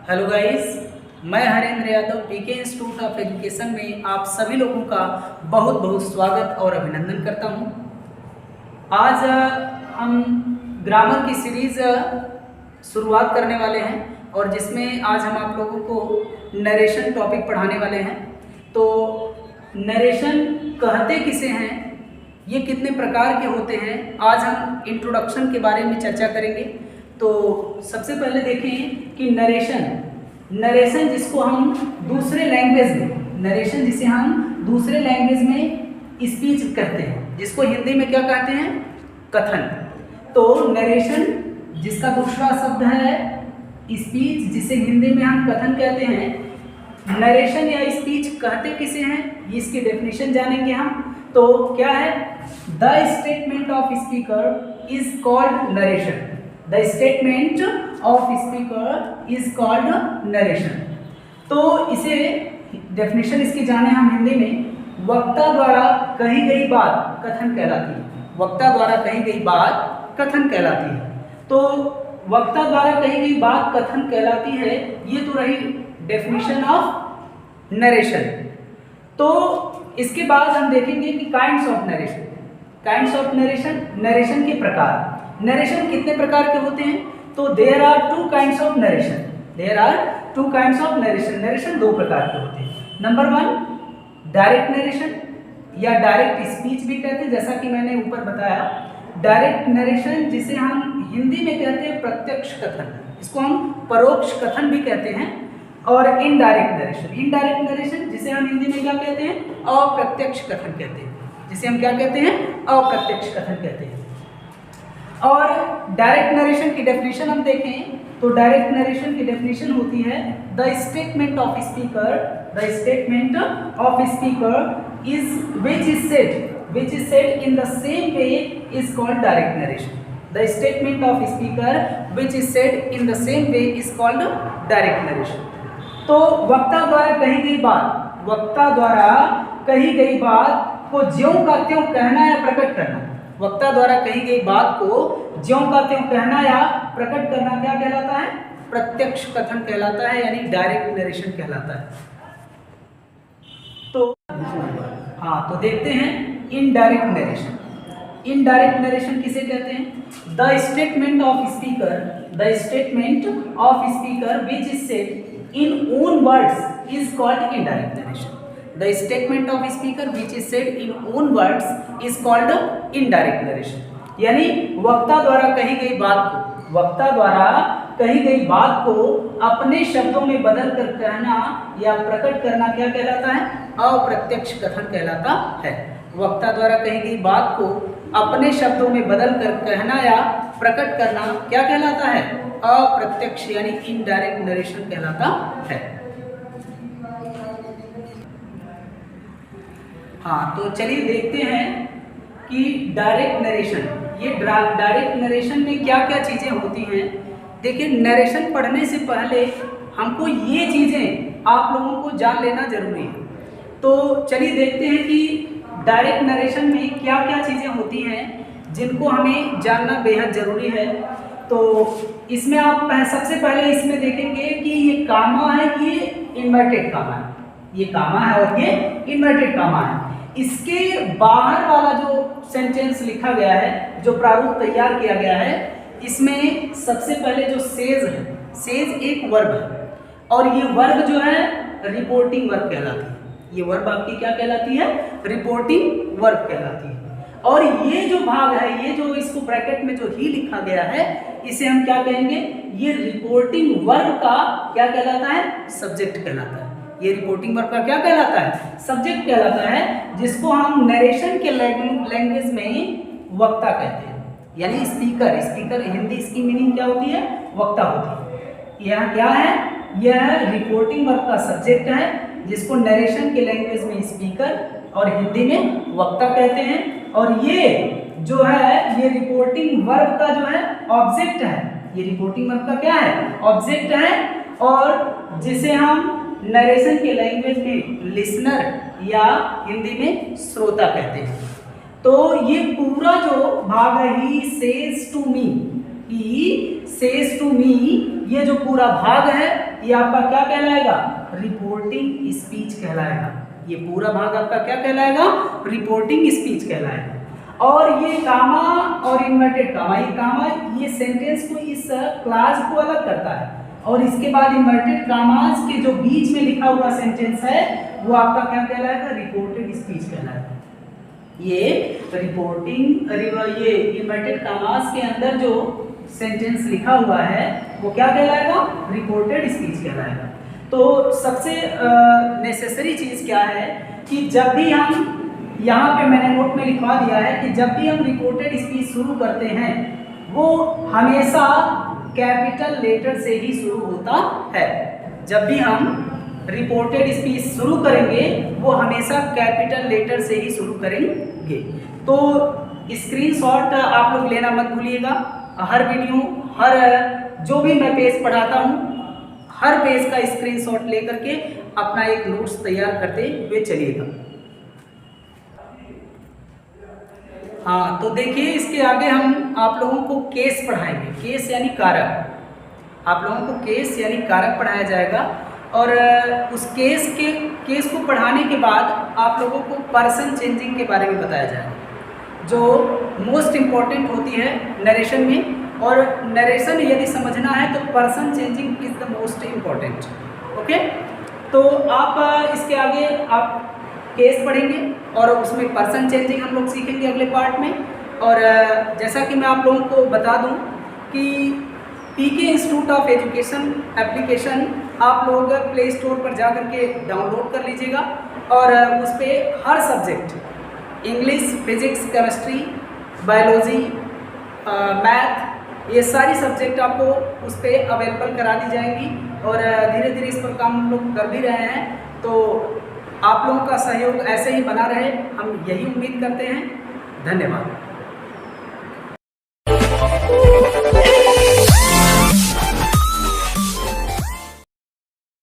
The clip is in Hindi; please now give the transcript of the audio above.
हेलो गाइस, मैं हरेंद्र यादव पीके इंस्टीट्यूट ऑफ एजुकेशन में आप सभी लोगों का बहुत बहुत स्वागत और अभिनंदन करता हूं। आज हम ग्रामर की सीरीज़ शुरुआत करने वाले हैं और जिसमें आज हम आप लोगों को नरेशन टॉपिक पढ़ाने वाले हैं। तो नरेशन कहते किसे हैं, ये कितने प्रकार के होते हैं, आज हम इंट्रोडक्शन के बारे में चर्चा करेंगे। तो सबसे पहले देखें कि नरेशन जिसको हम दूसरे लैंग्वेज में दूसरे लैंग्वेज में स्पीच कहते हैं, जिसको हिंदी में क्या कहते हैं, कथन। तो नरेशन जिसका दूसरा शब्द है स्पीच, जिसे हिंदी में हम कथन कहते हैं। नरेशन या स्पीच कहते किसे हैं, इसकी डेफिनेशन जानेंगे हम। तो क्या है, the statement of speaker is called narration. The statement of speaker is called narration. तो इसे डेफिनेशन इसकी जाने हम हिंदी में, वक्ता द्वारा कही गई बात कथन कहलाती है। वक्ता द्वारा कही गई बात कथन कहलाती है। तो वक्ता द्वारा कही गई बात कथन कहलाती है, ये तो रही डेफिनेशन ऑफ नरेशन। तो इसके बाद हम देखेंगे कि काइंड्स ऑफ नरेशन, नरेशन के प्रकार। नरेशन कितने प्रकार के होते हैं, तो there are two kinds of narration. Narration दो प्रकार के होते हैं। नंबर 1 डायरेक्ट नरेशन या डायरेक्ट स्पीच भी कहते हैं, जैसा कि मैंने ऊपर बताया। डायरेक्ट नरेशन जिसे हम हिंदी में कहते हैं प्रत्यक्ष कथन, इसको हम परोक्ष कथन भी कहते हैं। और इनडायरेक्ट नरेशन जिसे हम हिंदी में क्या कहते हैं, अप्रत्यक्ष कथन कहते हैं, जिसे हम क्या कहते हैं, अप्रत्यक्ष कथन कहते हैं। और डायरेक्ट नरेशन की डेफिनेशन हम देखें तो डायरेक्ट नरेशन की डेफिनेशन होती है, the statement of speaker is which is said in the same way is called direct narration. The statement of speaker which is said in the same way is called direct narration. तो वक्ता द्वारा कही गई बात को ज्यों का त्यों कहना या प्रकट करना। वक्ता द्वारा कही गई बात को ज्यों का त्यों कहना या प्रकट करना क्या कहलाता है, प्रत्यक्ष कथन कहलाता है, यानी डायरेक्ट नरेशन कहलाता है। तो तो देखते हैं इनडायरेक्ट नरेशन किसे कहते हैं, the statement of speaker which is said in own words is called indirect narration. The statement of speaker which is said in own words is called indirect narration। यानी वक्ता द्वारा कही गई बात को अपने शब्दों में बदल कर कहना या प्रकट करना क्या कहलाता है, अप्रत्यक्ष कथन कहलाता है। वक्ता द्वारा कही गई बात को अपने शब्दों में बदल कर कहना या प्रकट करना क्या कहलाता है, अप्रत्यक्ष यानी इनडायरेक्ट नरेशन कहलाता है। तो चलिए देखते हैं कि डायरेक्ट नरेशन में क्या क्या चीज़ें होती हैं। देखिए, नरेशन पढ़ने से पहले हमको ये चीज़ें आप लोगों को जान लेना जरूरी है। तो चलिए देखते हैं कि डायरेक्ट नरेशन में क्या क्या चीज़ें होती हैं जिनको हमें जानना बेहद ज़रूरी है। तो इसमें आप सबसे पहले इसमें देखेंगे कि ये कामा है, ये इन्वर्टेड कामा है। ये कामा है और ये इन्वर्टेड कामा है। इसके बाहर वाला जो सेंटेंस लिखा गया है, जो प्रारूप तैयार किया गया है, इसमें सबसे पहले जो सेज है, सेज एक वर्ब है और ये वर्ब जो है रिपोर्टिंग वर्ब कहलाती है। ये वर्ब आपकी क्या कहलाती है, रिपोर्टिंग वर्ब कहलाती है। और ये जो भाग है, ये जो इसको ब्रैकेट में जो ही लिखा गया है, इसे हम क्या कहेंगे, ये रिपोर्टिंग वर्ब का क्या कहलाता है, सब्जेक्ट कहलाता है। ये रिपोर्टिंग वर्ब का क्या कहलाता है, सब्जेक्ट कहलाता है, जिसको हम नरेशन के लैंग्वेज में वक्ता कहते हैं, यानी स्पीकर हिंदी इसकी मीनिंग क्या होती है, वक्ता होती है। यह क्या है, यह रिपोर्टिंग वर्ब का सब्जेक्ट है, जिसको नरेशन के लैंग्वेज में स्पीकर और हिंदी में वक्ता कहते हैं। और ये जो है, ये रिपोर्टिंग वर्ब का जो है ऑब्जेक्ट है। ये रिपोर्टिंग वर्ब का क्या है, ऑब्जेक्ट है, और जिसे हम नरेशन के लैंग्वेज में लिसनर या हिंदी में श्रोता कहते हैं। तो ये पूरा जो भाग है, ही सेज टू मी, ये जो पूरा भाग है, ये आपका क्या कहलाएगा, रिपोर्टिंग स्पीच कहलाएगा। ये पूरा भाग आपका क्या कहलाएगा, रिपोर्टिंग स्पीच कहलाएगा। और ये कामा और इन्वर्टेड कामा, ये कामा ये सेंटेंस को, इस क्लास को अलग करता है, और इसके बाद इन्वर्टेड कामास के जो बीच में लिखा हुआ सेंटेंस है वो आपका क्या कहलाएगा, रिपोर्टेड स्पीच कहलाएगा। ये रिपोर्टिंग, ये इन्वर्टेड कामास के अंदर जो सेंटेंस लिखा हुआ है वो क्या कहलाएगा, रिपोर्टेड स्पीच कहलाएगा। तो सबसे नेसेसरी चीज़ क्या है कि जब भी हम, यहाँ पे मैंने नोट में लिखवा दिया है कि जब भी हम रिपोर्टेड स्पीच शुरू करते हैं वो हमेशा कैपिटल लेटर से ही शुरू होता है। जब भी हम रिपोर्टेड स्पीच शुरू करेंगे वो हमेशा कैपिटल लेटर से ही शुरू करेंगे। तो स्क्रीनशॉट आप लोग लेना मत भूलिएगा। हर वीडियो, हर जो भी मैं पेज पढ़ाता हूँ, हर पेज का स्क्रीनशॉट लेकर के अपना एक नोट्स तैयार करते हुए चलिएगा। हाँ, तो देखिए इसके आगे हम आप लोगों को केस पढ़ाएंगे। केस यानी कारक, आप लोगों को केस यानी कारक पढ़ाया जाएगा। और उस केस को पढ़ाने के बाद आप लोगों को पर्सन चेंजिंग के बारे में बताया जाएगा, जो मोस्ट इम्पॉर्टेंट होती है नरेशन में। और नरेशन यदि समझना है तो person changing is the most important. Okay, तो आप इसके आगे आप केस पढ़ेंगे और उसमें पर्सन चेंजिंग हम लोग सीखेंगे अगले पार्ट में। और जैसा कि मैं आप लोगों को बता दूं कि पीके इंस्टीट्यूट ऑफ एजुकेशन एप्लीकेशन आप लोग प्ले स्टोर पर जा कर के डाउनलोड कर लीजिएगा, और उस पर हर subject, English, physics, chemistry, biology, math, ये सारी सब्जेक्ट आपको उस पर अवेलेबल करा दी जाएंगी। और धीरे धीरे इस पर काम हम लोग कर भी रहे हैं। तो आप लोगों का सहयोग ऐसे ही बना रहे, हम यही उम्मीद करते हैं। धन्यवाद।